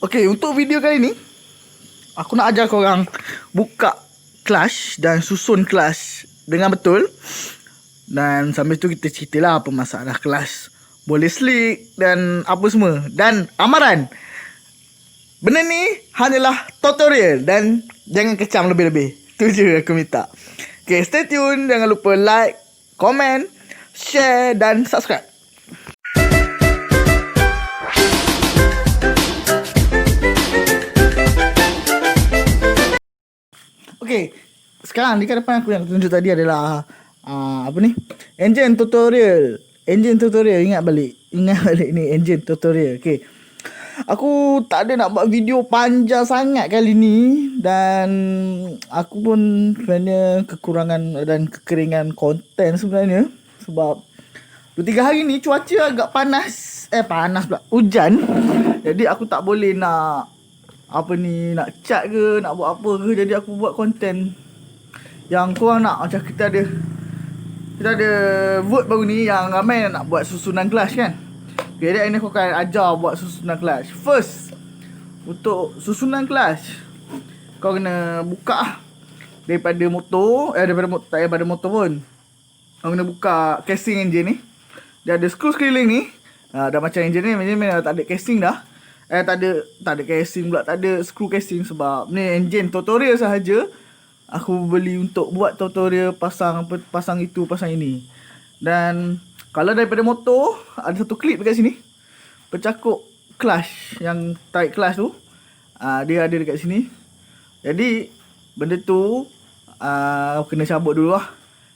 Okay, untuk video kali ni aku nak ajar korang buka Clash dan susun Clash dengan betul. Dan sambil tu kita ceritalah apa masalah Clash, boleh slick dan apa semua. Dan amaran, benda ni hanyalah tutorial dan jangan kecam lebih-lebih. Tu je aku minta. Okay, stay tune. Jangan lupa like, komen, share dan subscribe. Okay, sekarang di depan aku yang tunjuk tadi adalah apa ni? Engine tutorial. Ingat balik ni engine tutorial. Okay. Aku tak ada nak buat video panjang sangat kali ni. Dan aku pun sebenarnya kekurangan dan kekeringan konten sebenarnya. Sebab 2-3 hari ni cuaca agak panas. Panas pula, hujan. Jadi aku tak boleh nak nak cat ke, nak buat apa ke. Jadi aku buat konten yang korang nak. Macam kita ada vote baru ni yang ramai nak buat susunan Clash kan. Okay, jadi ini aku akan ajar buat susunan Clash. First, untuk susunan Clash, kau kena buka daripada motor. Daripada motor pun kau kena buka casing engine ni. Dia ada skru sekeliling ni. Dah macam engine ni memang tak ada casing dah. Tak ada casing pula, tak ada screw casing sebab ni engine tutorial sahaja. Aku beli untuk buat tutorial pasang itu, pasang ini. Dan kalau daripada motor, ada satu klip dekat sini, pencakup clutch, yang tarik clutch tu, dia ada dekat sini. Jadi benda tu kena cabut dulu lah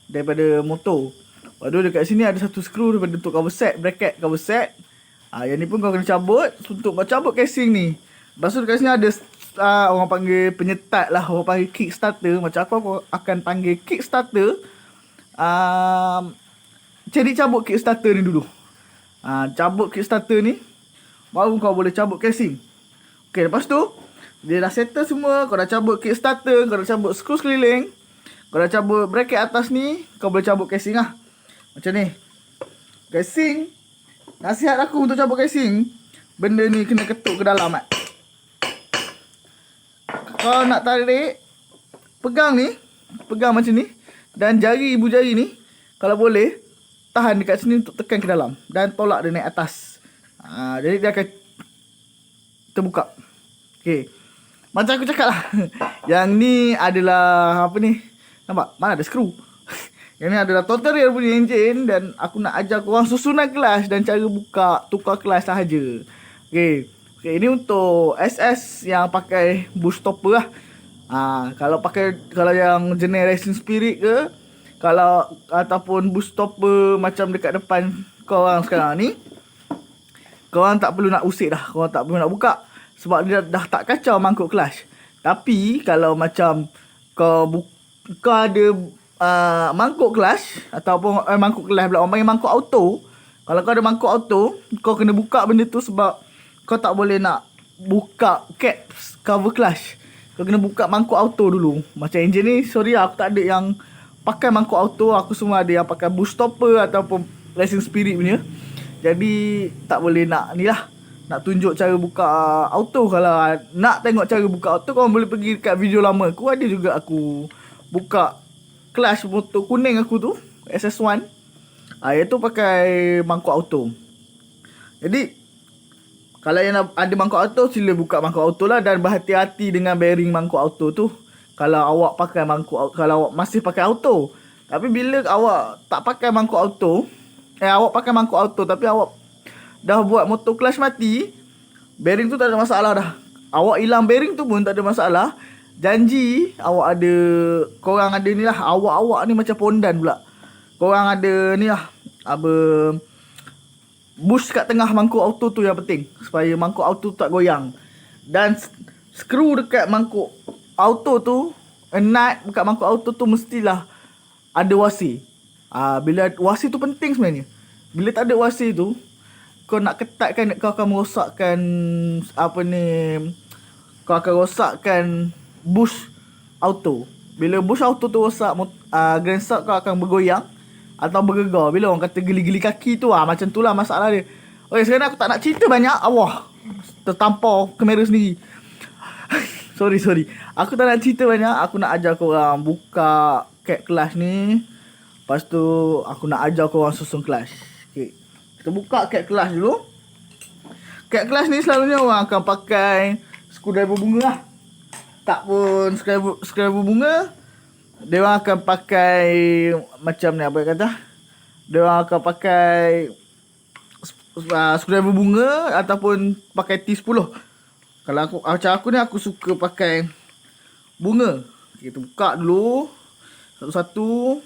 daripada motor. Lepas tu dekat sini ada satu skru daripada untuk cover set, bracket cover set. Yang ni pun kau kena cabut untuk kau cabut casing ni. Lepas tu dekat sini ada orang panggil penyetat lah, orang panggil kickstarter. Macam aku akan panggil kickstarter. Jadi cabut kickstarter ni dulu. Cabut kickstarter ni, baru kau boleh cabut casing. Okay, lepas tu dia dah settle semua. Kau dah cabut kickstarter, kau dah cabut skru sekeliling, kau dah cabut bracket atas ni, kau boleh cabut casing lah. Macam ni. Casing, nasihat aku untuk cabut casing, benda ni kena ketuk ke dalam mat. Kalau nak tarik, pegang macam ni. Dan ibu jari ni, kalau boleh, tahan dekat sini untuk tekan ke dalam. Dan tolak dia naik atas. Jadi dia akan terbuka. Okay, macam aku cakap lah. Yang ni adalah apa ni? Nampak? Mana ada skru? Yang ni adalah tutorial punya engine. Dan aku nak ajar korang susunan Clash dan cara tukar Clash sahaja. Okay, ini untuk SS yang pakai boost stopper lah. Kalau yang jenis Racing Spirit ke, ataupun boost stopper macam dekat depan korang sekarang ni, korang tak perlu nak usik dah. Korang tak perlu nak buka. Sebab dia dah tak kacau mangkuk Clash. Tapi kalau macam kau ada mangkuk Clash, ataupun mangkuk Clash pula, orang panggil mangkuk auto. Kalau kau ada mangkuk auto, kau kena buka benda tu sebab kau tak boleh nak buka caps cover Clash. Kau kena buka mangkuk auto dulu. Macam engine ni, sorry aku tak ada yang pakai mangkuk auto. Aku semua ada yang pakai boost stopper ataupun Racing Spirit punya. Jadi tak boleh nak ni lah, nak tunjuk cara buka auto. Kalau nak tengok cara buka auto, kau boleh pergi dekat video lama aku. Ada juga aku buka Clash motor kuning aku tu, SS1. Iaitu pakai mangkuk auto. Jadi kalau yang ada mangkuk auto, sila buka mangkuk auto lah. Dan berhati-hati dengan bearing mangkuk auto tu. Kalau awak pakai kalau awak masih pakai auto. Tapi bila awak tak pakai mangkuk auto, awak pakai mangkuk auto tapi awak dah buat motor Clash mati, bearing tu tak ada masalah dah. Awak hilang bearing tu pun tak ada masalah. Janji korang ada ni lah, awak ni macam pondan pula. Korang ada ni lah, boost kat tengah mangkuk auto tu yang penting, supaya mangkuk auto tak goyang. Dan skru dekat mangkuk auto tu, nut dekat mangkuk auto tu mestilah ada wasi. Bila wasi tu penting sebenarnya. Bila tak ada wasi tu, kau nak ketatkan, kau akan merosakkan kau akan rosakkan boost auto. Bila boost auto tu rosak, grand start kau akan bergoyang atau bergegar. Bila orang kata geli-geli kaki tu, macam tu lah masalah dia. Okay, sekarang aku tak nak cerita banyak. Allah, tertampar kamera sendiri. Sorry. Aku tak nak cerita banyak. Aku nak ajar korang buka cat kelas ni. Lepas tu aku nak ajar korang susun kelas. Okay. Kita buka cat kelas dulu. Cat kelas ni selalunya orang akan pakai screwdriver bunga lah. Tak pun screwdriver bunga. Dia orang akan pakai macam ni, apa kata? Dia orang akan pakai screwdriver bunga ataupun pakai T10. Kalau macam aku ni, aku suka pakai bunga. Kita buka dulu satu-satu.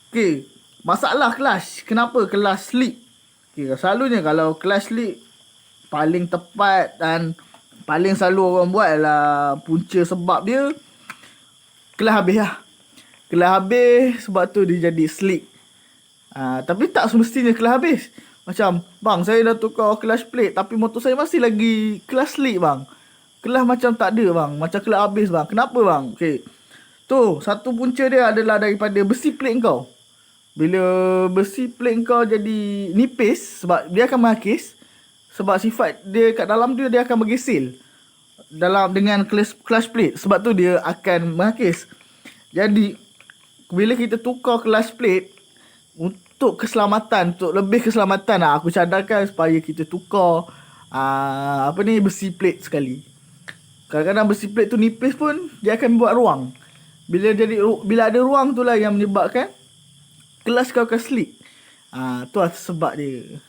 Okay, masalah kelas. Kenapa kelas sleep? Okay, selalunya kalau kelas sleep, paling tepat dan paling selalu orang buat adalah punca sebab dia kelas habis lah. Kelas habis sebab tu dia jadi sleep. Tapi tak semestinya kelas habis. Macam, bang, saya dah tukar kelas plate tapi motor saya masih lagi kelas sleep, bang. Kelas macam tak ada, bang. Macam kelas habis, bang. Kenapa, bang? Okay. Tu, satu punca dia adalah daripada besi plate kau. Bila besi plate kau jadi nipis, sebab dia akan mengakis. Sebab sifat dia kat dalam dia akan bergesil dalam dengan clutch plate. Sebab tu dia akan mengakis. Jadi, bila kita tukar clutch plate, untuk keselamatan, untuk lebih keselamatan lah, aku cadarkan supaya kita tukar besi plate sekali. Kadang-kadang besi plate tu nipis pun dia akan buat ruang. Bila ada ruang tu lah yang menyebabkan kelas kau akan slip. Tu lah sebab dia.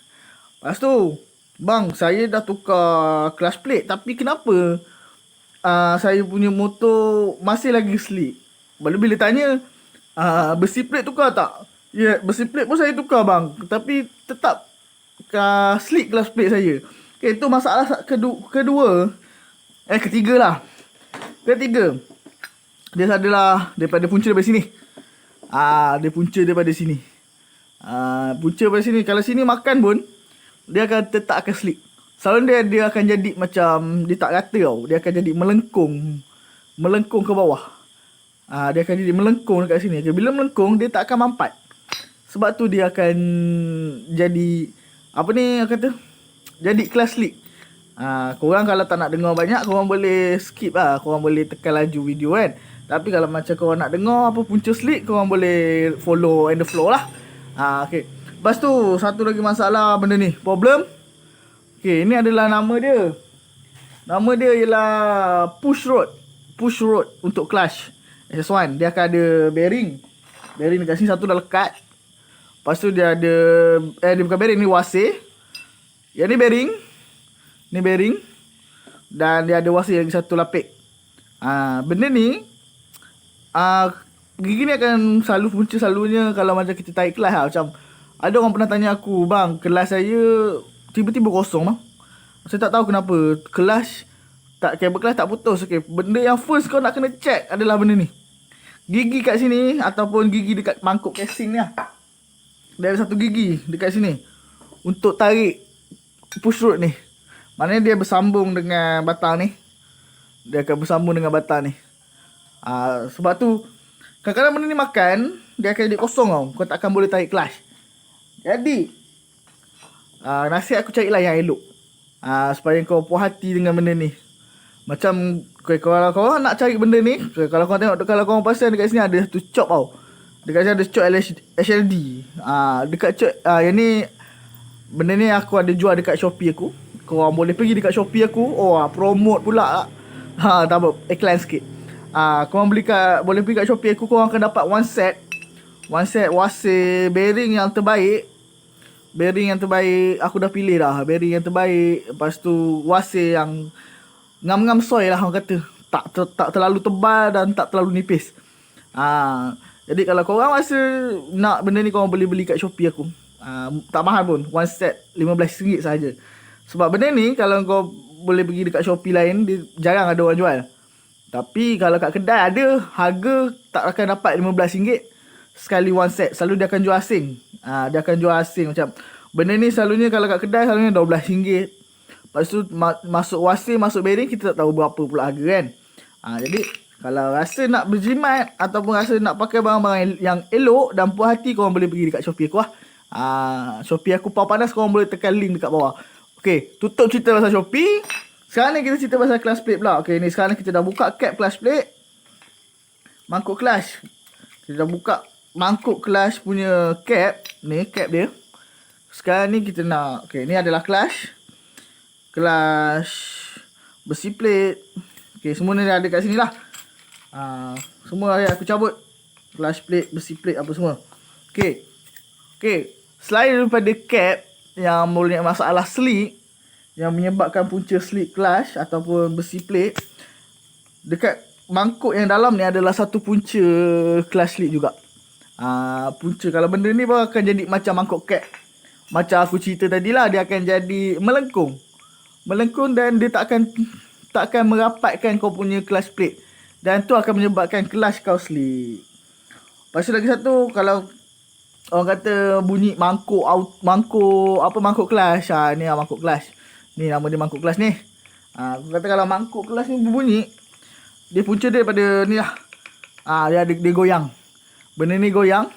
Lepas tu, bang, saya dah tukar clutch plate tapi kenapa saya punya motor masih lagi slip? Bila tanya, besi plate tukar tak? Ya, besi plate pun saya tukar, bang. Tapi tetap slip clutch plate saya. Okay, itu masalah ketiga lah. Ketiga, dia adalah daripada punca daripada sini. Dia punca daripada sini. Punca daripada sini. Kalau sini makan pun, dia akan tetap akan slip. Selalu dia akan jadi macam, dia tak rata tau. Dia akan jadi melengkung ke bawah. Dia akan jadi melengkung dekat sini. Bila melengkung, dia tak akan mampat. Sebab tu dia akan jadi jadi kelas slip. Korang kalau tak nak dengar banyak, korang boleh skip lah. Korang boleh tekan laju video kan. Tapi kalau macam korang nak dengar apa punca slip, korang boleh follow and the flow lah. Okay. Lepas tu, satu lagi masalah benda ni, problem. Okay, ini adalah nama dia. Nama dia ialah push rod untuk clutch SS1. Dia akan ada bearing dekat sini, satu dah lekat. Lepas tu dia ada dia bukan bearing, ni wasir. Yang ni bearing. Dan dia ada wasir lagi satu lapik. Benda ni gigi ni akan selalu punca selalunya kalau macam kita tarik kelas lah. Macam ada orang pernah tanya aku, bang, kelas saya tiba-tiba kosong, bang. Saya tak tahu kenapa. Kabel kelas tak putus. Okay, benda yang first kau nak kena check adalah benda ni. Gigi kat sini ataupun gigi dekat mangkuk casing ni lah. Dia ada satu gigi dekat sini untuk tarik push rod ni. Maknanya dia bersambung dengan batang ni. Dia akan bersambung dengan batang ni. Sebab tu kadang-kadang benda ni makan, dia akan jadi kosong tau. Kau takkan boleh tarik clutch. Jadi nasihat aku carilah yang elok. Supaya kau puas hati dengan benda ni. Macam kalau korang nak cari benda ni, kalau korang tengok, kalau korang pasang dekat sini ada satu chop tau. Dekat sini ada chop HLD. Dekat chop yang ni, benda ni aku ada jual dekat Shopee aku. Korang boleh pergi dekat Shopee aku. Promote pula. Tak apa, iklan sikit. Korang boleh pergi kat Shopee aku. Korang akan dapat one set wasir bearing yang terbaik. Aku dah pilih dah bearing yang terbaik. Lepas tu wasir yang ngam-ngam soy lah orang kata. Tak terlalu tebal dan tak terlalu nipis. Jadi kalau korang rasa nak benda ni, korang boleh beli kat Shopee aku. Tak mahal pun. One set RM15 sahaja. Sebab benda ni kalau kau boleh pergi dekat Shopee lain, dia jarang ada orang jual. Tapi kalau kat kedai ada, harga tak akan dapat RM15 sekali one set. Selalu dia akan jual asing. Dia akan jual asing macam benda ni selalunya kalau kat kedai selalunya RM12. Lepas tu masuk wasir, masuk bearing, kita tak tahu berapa pula harga kan. Jadi kalau rasa nak berjimat ataupun rasa nak pakai barang-barang yang elok dan puas hati, korang boleh pergi dekat Shopee aku lah. Shopee aku power panas, korang boleh tekan link dekat bawah. Okay, tutup cerita pasal Shopee. Sekarang ni kita cerita pasal class plate pula. Okay, ni sekarang kita dah buka cap class plate. Mangkuk clash. Kita dah buka mangkuk clash punya cap. Ni cap dia. Sekarang ni kita nak, okay, ni adalah clash besi plate. Okay, semua ni ada kat sini lah. Semua aku cabut. Clash plate, besi plate, apa semua. Okay. Okay, selain daripada cap yang boleh masalah slick, yang menyebabkan punca slick clash ataupun besi plate, dekat mangkuk yang dalam ni adalah satu punca clash slick juga. Punca, kalau benda ni baru akan jadi macam mangkuk cap. Macam aku cerita tadi lah, dia akan jadi melengkung dan dia tak akan merapatkan kau punya clutch plate, dan tu akan menyebabkan clutch kau slick. Lepas tu lagi satu, kalau orang kata bunyi mangkuk clutch, ni lah mangkuk clutch. Ni nama dia mangkuk clutch ni. Aku kata kalau mangkuk clutch ni berbunyi, dia punca dia daripada ni lah. Dia goyang. Benda ni goyang,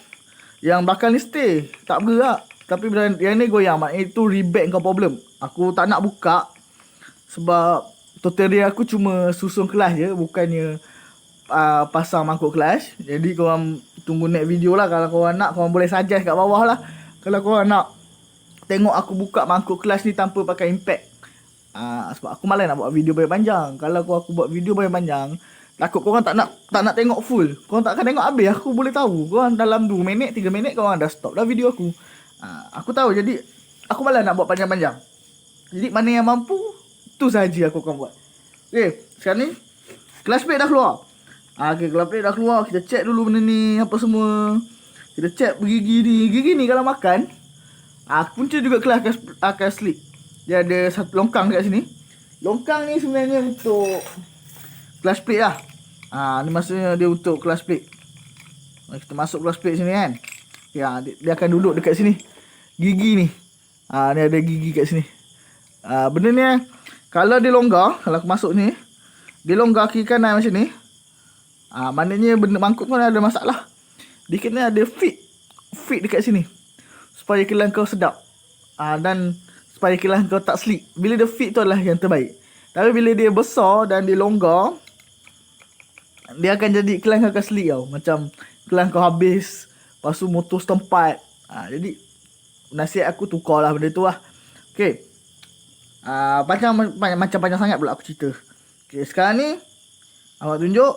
yang belakang ni stay, tak bergerak. Tapi yang ni goyang, maknanya itu rebate kau problem. Aku tak nak buka sebab tutorial aku cuma susun kelas je, bukannya pasang mangkuk kelas. Jadi korang tunggu next video lah. Kalau korang nak, korang boleh suggest kat bawah lah. Kalau korang nak tengok aku buka mangkuk kelas ni tanpa pakai impact. Sebab aku malas nak buat video banyak panjang. Kalau aku buat video banyak panjang, takut korang tak nak tengok full. Korang tak akan tengok habis. Aku boleh tahu korang dalam 2 minit 3 minit korang dah stop dah video aku. Aku tahu, jadi aku malas nak buat panjang-panjang. Jadi mana yang mampu, tu saja aku akan buat. Okay, sekarang ni class plate dah keluar. Okay, class plate dah keluar. Kita check dulu benda ni, apa semua. Kita check gigi ni. Gigi ni kalau makan, punca juga kelas akan slick. Dia ada satu longkang dekat sini. Longkang ni sebenarnya untuk class plate lah. Ni maksudnya dia untuk class plate. Kita masuk class plate sini kan. Dia akan duduk dekat sini. Gigi ni. Ni ada gigi kat sini. Benda ni kalau dia longgar, kalau aku masuk ni, dia longgar kiri kanan macam ni. Maknanya benda mangkuk kau ada masalah. Dia kena ada fit dekat sini, supaya kilang kau sedap. Dan supaya kilang kau tak slick. Bila dia fit tu adalah yang terbaik. Tapi bila dia besar dan dia longgar, dia akan jadi kilang kau akan slick tau. Macam kilang kau habis, lepas tu motor setempat. Jadi nasihat aku tukar lah benda tu lah. Okay, panjang sangat pula aku cerita. Okay, sekarang ni awak tunjuk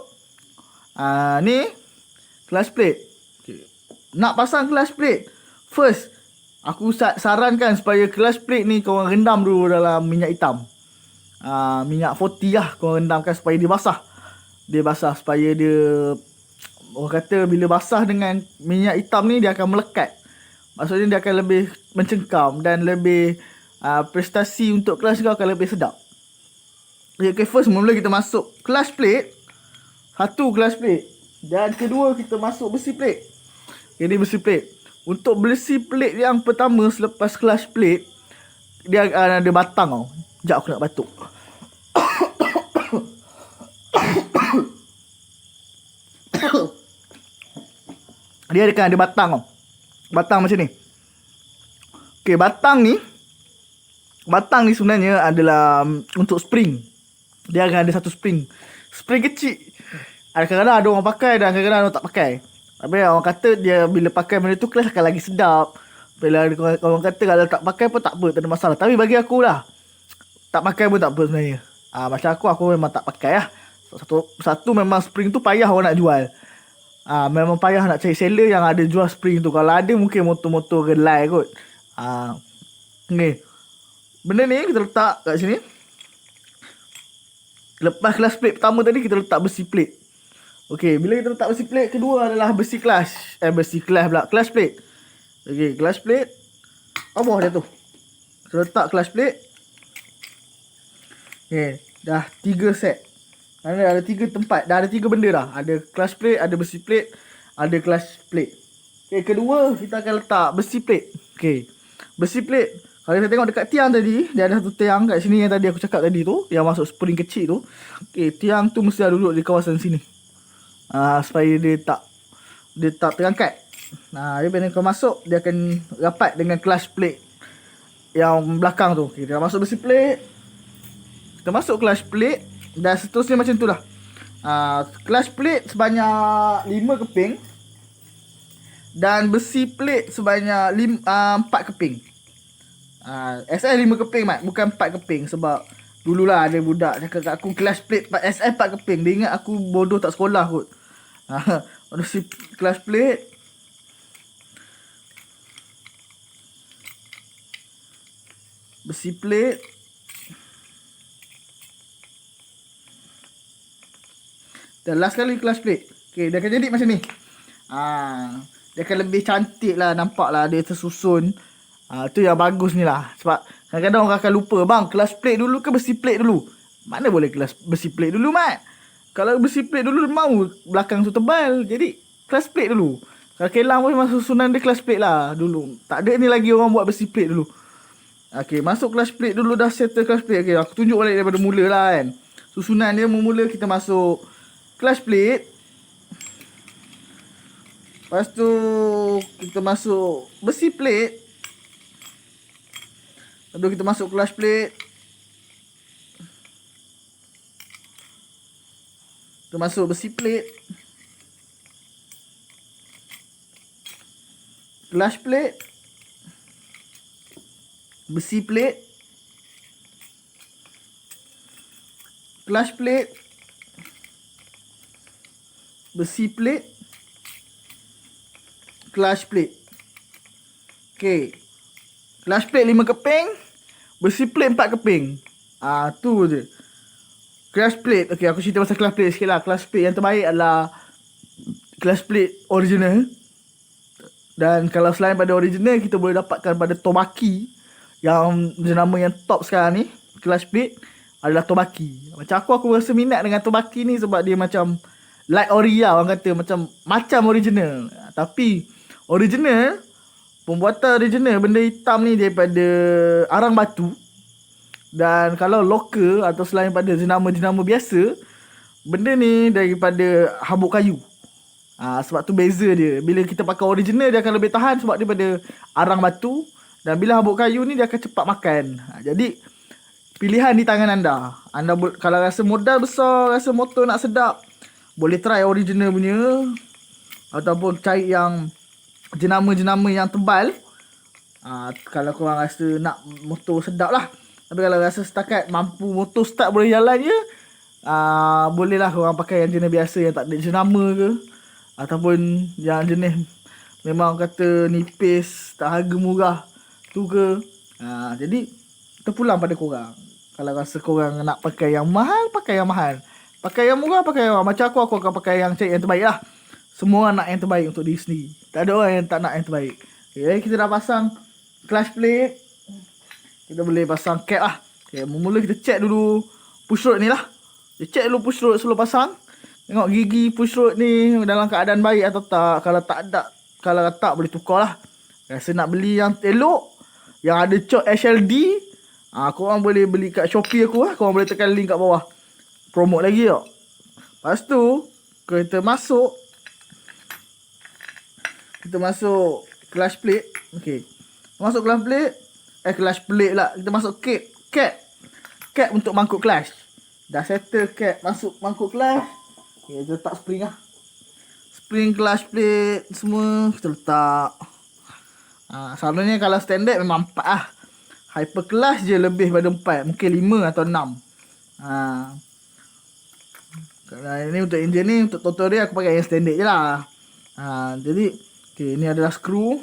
ni clutch plate. Okay, nak pasang clutch plate, first aku sarankan supaya clutch plate ni korang rendam dulu dalam minyak hitam. Minyak 40 lah korang rendamkan supaya dia basah. Dia basah supaya dia, orang kata bila basah dengan minyak hitam ni, dia akan melekat. Maksudnya dia akan lebih mencengkam dan lebih prestasi untuk clutch kau akan lebih sedap. Okay, first mula kita masuk clutch plate. Satu clutch plate. Dan kedua kita masuk besi plate. Ini besi plate. Untuk besi plate yang pertama selepas clutch plate, dia ada batang tau. Sekejap aku nak batuk. Dia ada batang tau. Batang macam ni. Okay, batang ni sebenarnya adalah untuk spring. Dia akan ada satu spring. Spring kecil. Kadang-kadang ada orang pakai dan kadang-kadang orang tak pakai. Tapi orang kata dia bila pakai benda tu kelas akan lagi sedap. Bila orang kata kalau tak pakai pun tak apa, tak ada masalah. Tapi bagi aku lah, tak pakai pun tak apa sebenarnya. Macam aku memang tak pakai lah. Satu memang spring tu payah orang nak jual. Memang payah nak cari seller yang ada jual spring tu. Kalau ada mungkin motor-motor gelai kot. Ni benda ni kita letak kat sini. Lepas clutch plate pertama tadi, kita letak besi plate. Okay, bila kita letak besi plate, kedua adalah besi clutch plate. Okay, clutch plate bawah dia tu. Kita letak clutch plate. Okay, dah 3 set. Ada 3 tempat. Dah ada 3 benda dah. Ada clutch plate, ada besi plate, ada clutch plate. Okay, kedua kita akan letak besi plate. Okay, besi plate. Kalau kita tengok dekat tiang tadi, dia ada satu tiang kat sini yang tadi aku cakap tadi tu, yang masuk spring kecil tu. Okay, tiang tu mesti ada duduk di kawasan sini. Supaya dia tak terangkat. Dia bila kau masuk, dia akan rapat dengan clutch plate yang belakang tu. Okay, kita masuk besi plate, kita masuk clutch plate, dan seterusnya macam tu lah. Clutch plate sebanyak 5 keping, dan besi plate sebanyak 4 keping. SL 5 keping mat, bukan 4 keping. Sebab dululah ada budak cakap kat aku clutch plate SL 4 keping. Dia ingat aku bodoh tak sekolah kot. Besi clutch plate, besi plate, dan last kali clutch plate. Okay, dia akan jadi macam ni. Dia akan lebih cantik lah, nampak lah dia tersusun. Tu yang bagus ni lah. Sebab kadang-kadang orang akan lupa, bang, clutch plate dulu ke besi plate dulu? Mana boleh besi plate dulu, mat? Kalau besi plate dulu, mau belakang tu tebal. Jadi clutch plate dulu. Kalau kelang pun memang susunan dia clutch plate lah dulu. Tak ada ni lagi orang buat besi plate dulu. Okay, masuk clutch plate dulu, dah settle clutch plate. Okay, aku tunjuk balik daripada mula lah kan. Susunan dia mula kita masuk clutch plate. Lepas tu kita masuk besi plate. Lepas tu kita masuk clutch plate. Kita masuk besi plate, clutch plate, besi plate, clutch plate, besi plate, clutch plate. Okay, clutch plate 5 keping, besi plate 4 keping. Tu je clutch plate. Okay, aku cerita pasal clutch plate sikit lah. Clutch plate yang terbaik adalah clutch plate original. Dan kalau selain pada original, kita boleh dapatkan pada Tobaki, yang jenama yang top sekarang ni. Clutch plate adalah Tobaki. Macam aku rasa minat dengan Tobaki ni sebab dia macam like ori lah, orang kata. Macam original. Tapi original, pembuatan original benda hitam ni daripada arang batu. Dan kalau lokal atau selain pada jenama-jenama biasa, benda ni daripada habuk kayu. Sebab tu beza dia. Bila kita pakai original, dia akan lebih tahan sebab daripada arang batu. Dan bila habuk kayu ni, dia akan cepat makan. Jadi pilihan di tangan anda. Kalau rasa modal besar, rasa motor nak sedap, boleh try original punya. Ataupun cari yang jenama-jenama yang tebal. Kalau korang rasa nak motor sedap lah. Tapi kalau rasa setakat mampu motor start boleh jalan je, boleh lah korang pakai yang jenis biasa yang tak ada jenama ke. Ataupun yang jenis memang kata nipis, tak harga murah tu ke. Jadi terpulang pada korang. Kalau rasa korang nak pakai yang mahal, pakai yang mahal. Pakai yang murah, pakai yang murah. Macam aku akan pakai yang cari yang terbaik lah. Semua orang nak yang terbaik untuk diri sendiri. Tak ada orang yang tak nak yang terbaik. Okay, kita dah pasang clutch plate. Kita boleh pasang cap lah. Okay, mula kita check dulu push rod ni lah. Kita check dulu push rod sebelum pasang. Tengok gigi push rod ni dalam keadaan baik atau tak. Kalau tak boleh tukar lah. Rasa nak beli yang elok, yang ada cok HLD, korang boleh beli kat Shopee aku lah. Korang boleh tekan link kat bawah. Promote lagi tau. Lepas tu kita masuk clutch plate. Okay, masuk clutch plate. Clutch plate lah. Kita masuk cap untuk mangkuk clutch. Dah settle cap, masuk mangkuk clutch. Okay, kita letak spring lah. Spring clutch plate semua kita letak. Selalunya kalau standard memang 4 lah. Hyper clutch je lebih pada 4. Mungkin 5 atau 6. Kalau ini untuk engine ni, untuk tutorial aku pakai yang standard je lah. Jadi okay, ini adalah skru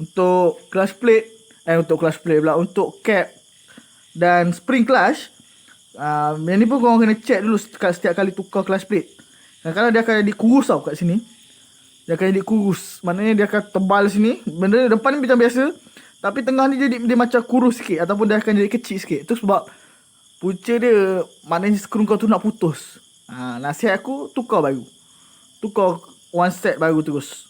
untuk clutch plate. Untuk cap dan spring clutch. Yang ni pun korang kena check dulu setiap kali tukar clutch plate. Kadang-kadang dia akan jadi kurus tau kat sini. Dia akan jadi kurus. Maknanya dia akan tebal sini. Benda depan ni macam biasa, tapi tengah ni dia macam kurus sikit. Ataupun dia akan jadi kecil sikit. Itu sebab punca dia, maknanya skru kau tu nak putus. Nasihat aku, tukar baru. Tukar one set baru terus.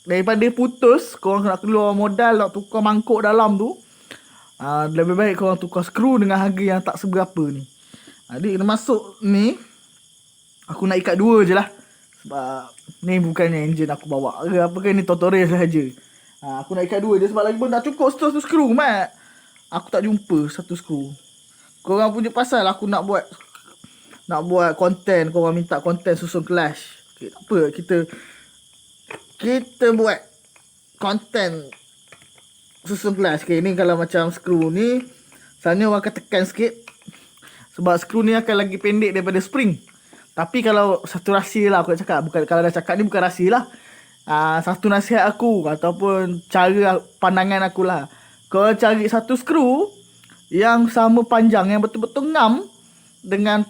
Daripada putus, korang nak keluar modal nak tukar mangkuk dalam tu, lebih baik korang tukar skru dengan harga yang tak seberapa ni. Jadi kita masuk ni, aku nak ikat 2 je lah. Sebab ni bukannya enjin aku bawa ke apa ke, ni tutorial saja. Aku nak ikat 2 je sebab lagi pun tak cukup satu skru mat. Aku tak jumpa satu skru. Korang punya pasal aku nak buat konten, korang minta konten susun clash. Okay, tak apa, kita buat konten susun clash. Okay, ni kalau macam skru ni sebenarnya orang akan tekan sikit sebab skru ni akan lagi pendek daripada spring. Tapi kalau satu rahsia lah aku nak cakap, bukan kalau dah cakap ni bukan rahsia lah. Satu nasihat aku ataupun cara pandangan aku lah. Kau cari satu skru yang sama panjang, yang betul-betul ngam dengan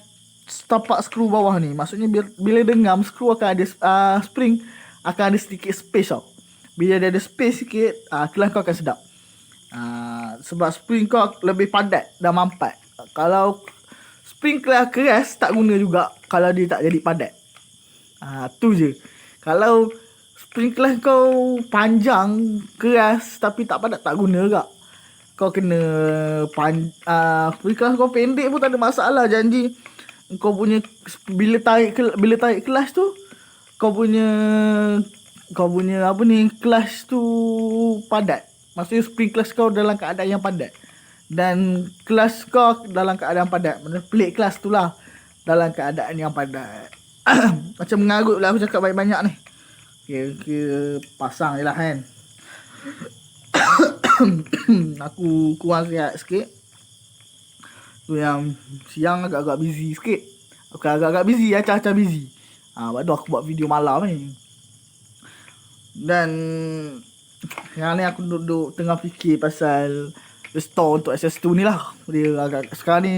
tapak skru bawah ni. Maksudnya bila dia ngam, skru akan ada spring akan ada sedikit space tau. Bila dia ada space sikit, kelas kau akan sedap. Sebab spring kau lebih padat dan mampat. Kalau spring keras tak guna juga kalau dia tak jadi padat. Tu je. Kalau spring kelas kau panjang, keras tapi tak padat, tak guna juga. Kau kena spring kelas kau pendek pun tak ada masalah. Janji kau punya bila tarik kelas tu, kau punya apa ni, kelas tu padat. Maksudnya spring kelas kau dalam keadaan yang padat. Dan kelas kau dalam keadaan padat. Maksudnya plate kelas tu lah dalam keadaan yang padat. Macam mengarut lah aku cakap banyak-banyak ni. Kira pasang je lah kan. Aku kurang sihat sikit. Tu yang siang agak-agak busy sikit. Agak-agak busy, acah-acah busy. Lepas tu aku buat video malam ni. Dan yang ni aku duduk tengah fikir pasal restore untuk SS2 ni lah. Dia agak sekarang ni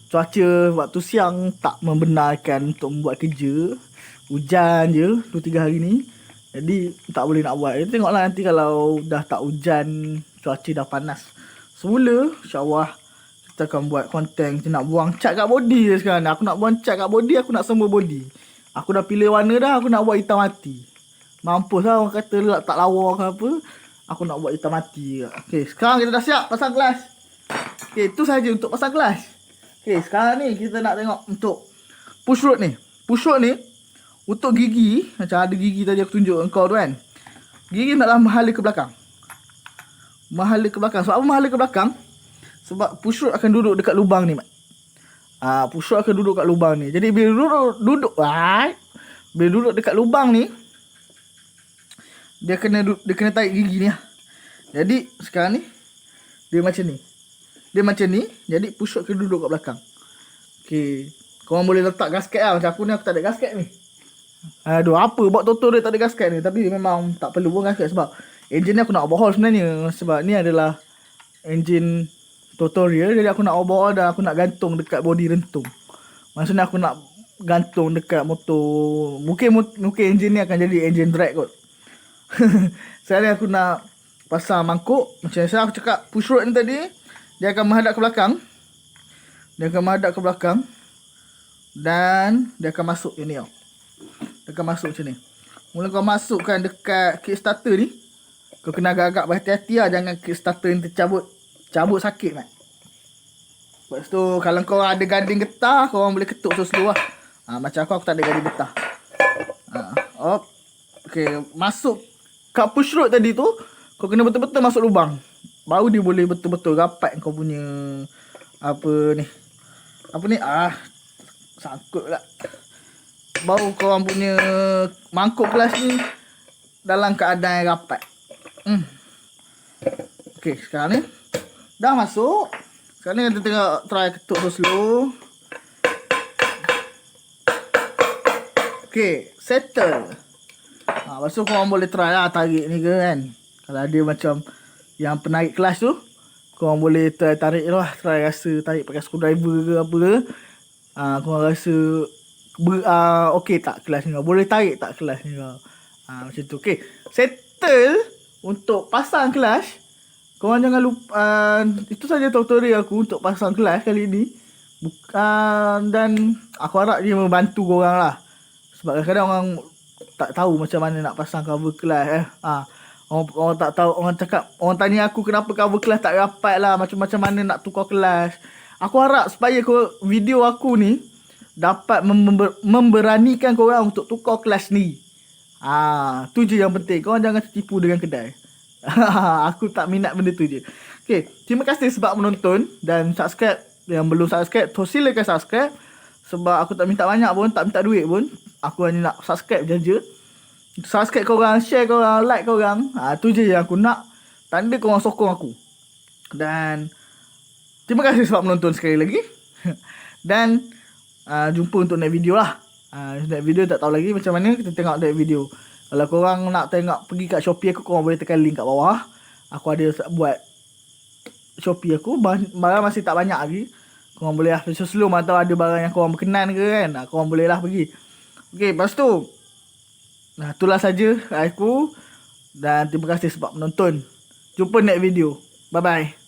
cuaca waktu siang tak membenarkan untuk membuat kerja. Hujan je 2-3 hari ni. Jadi tak boleh nak buat. Kita tengoklah nanti kalau dah tak hujan, cuaca dah panas semula, InsyaAllah kita akan buat konten. Kita nak buang cat kat body je sekarang. Aku nak buang cat kat body, aku nak semua body. Aku dah pilih warna dah, aku nak buat hitam mati. Mampus lah orang kata tak lawa ke apa. Aku nak buat hitam mati. Okay, sekarang kita dah siap pasang kelas. Okay, itu saja untuk pasang kelas. Okay, sekarang ni kita nak tengok untuk push rod ni. Push rod ni untuk gigi, macam ada gigi tadi aku tunjuk engkau tu kan. Gigi naklah menghala ke belakang. Menghala ke belakang. Sebab apa menghala ke belakang? Sebab push rod akan duduk dekat lubang ni, mat. Push rod akan duduk kat lubang ni. Jadi bila duduk dekat lubang ni, dia kena tarik gigi ni lah. Jadi sekarang ni dia macam ni. Jadi push rod kena duduk kat belakang. Okay, korang boleh letak gasket lah. Macam aku ni, aku tak ada gasket ni. Aduh, apa buat tutorial tak ada gasket ni. Tapi memang tak perlu pun gasket. Sebab enjin ni aku nak overhaul sebenarnya. Sebab ni adalah enjin tutorial. Jadi aku nak overhaul dan aku nak gantung dekat body rentung. Maksudnya aku nak gantung dekat motor. Mungkin enjin ni akan jadi enjin drag kot. Sekarang ni aku nak pasang mangkuk. Macam saya aku cakap, push rod ni tadi dia akan menghadap ke belakang. Dan dia akan masuk ni tau. Dia akan masuk macam ni. Mula kau masukkan dekat kickstarter ni, kau kena agak-agak berhati-hati lah. Jangan kickstarter ni tercabut. Cabut sakit, mat. Lepas tu kalau kau ada gading getah, kau orang boleh ketuk slow-slow lah. Macam aku tak ada gading getah. Okay, masuk kat push rod tadi tu, kau kena betul-betul masuk lubang. Baru dia boleh betul-betul rapat kau punya apa ni, sangkut pula. Baru kau orang punya mangkuk kelas ni dalam keadaan yang rapat. Okay, sekarang ni dah masuk. Sekarang ni kita tengok try ketuk slow. Okay, settle. Lepas tu korang boleh try lah tarik ni ke kan. Kalau ada macam yang penarik kelas tu, korang boleh tarik lah. Try rasa tarik pakai screwdriver ke apa ke. Korang rasa okey tak kelas ni. Boleh tarik tak kelas ni. Macam tu. Okay, settle untuk pasang kelas. Korang jangan lupa. Itu saja tutorial aku untuk pasang kelas kali ni. Dan aku harap dia membantu korang lah. Sebab kadang-kadang orang tak tahu macam mana nak pasang cover kelas. Orang tak tahu. Orang tanya aku kenapa cover kelas tak rapat lah. Macam mana nak tukar kelas. Aku harap supaya video aku ni dapat memberanikan korang untuk tukar kelas ni. Tu je yang penting. Korang jangan tertipu dengan kedai. Aku tak minat benda tu je. Okay, terima kasih sebab menonton. Dan subscribe, yang belum subscribe, silakan subscribe. Sebab aku tak minta banyak pun, tak minta duit pun. Aku hanya nak subscribe je. Subscribe korang, share korang, like korang. Tu je yang aku nak. Tanda korang sokong aku. Dan terima kasih sebab menonton sekali lagi. Dan jumpa untuk next video lah. Next video tak tahu lagi macam mana. Kita tengok next video. Kalau korang nak tengok pergi kat Shopee aku, korang boleh tekan link kat bawah. Aku ada buat Shopee aku. Barang masih tak banyak lagi. Korang boleh lah sebelum atau ada barang yang korang berkenan ke kan, korang boleh lah pergi. Okay, lepas tu itulah saja aku. Dan terima kasih sebab menonton. Jumpa next video. Bye bye.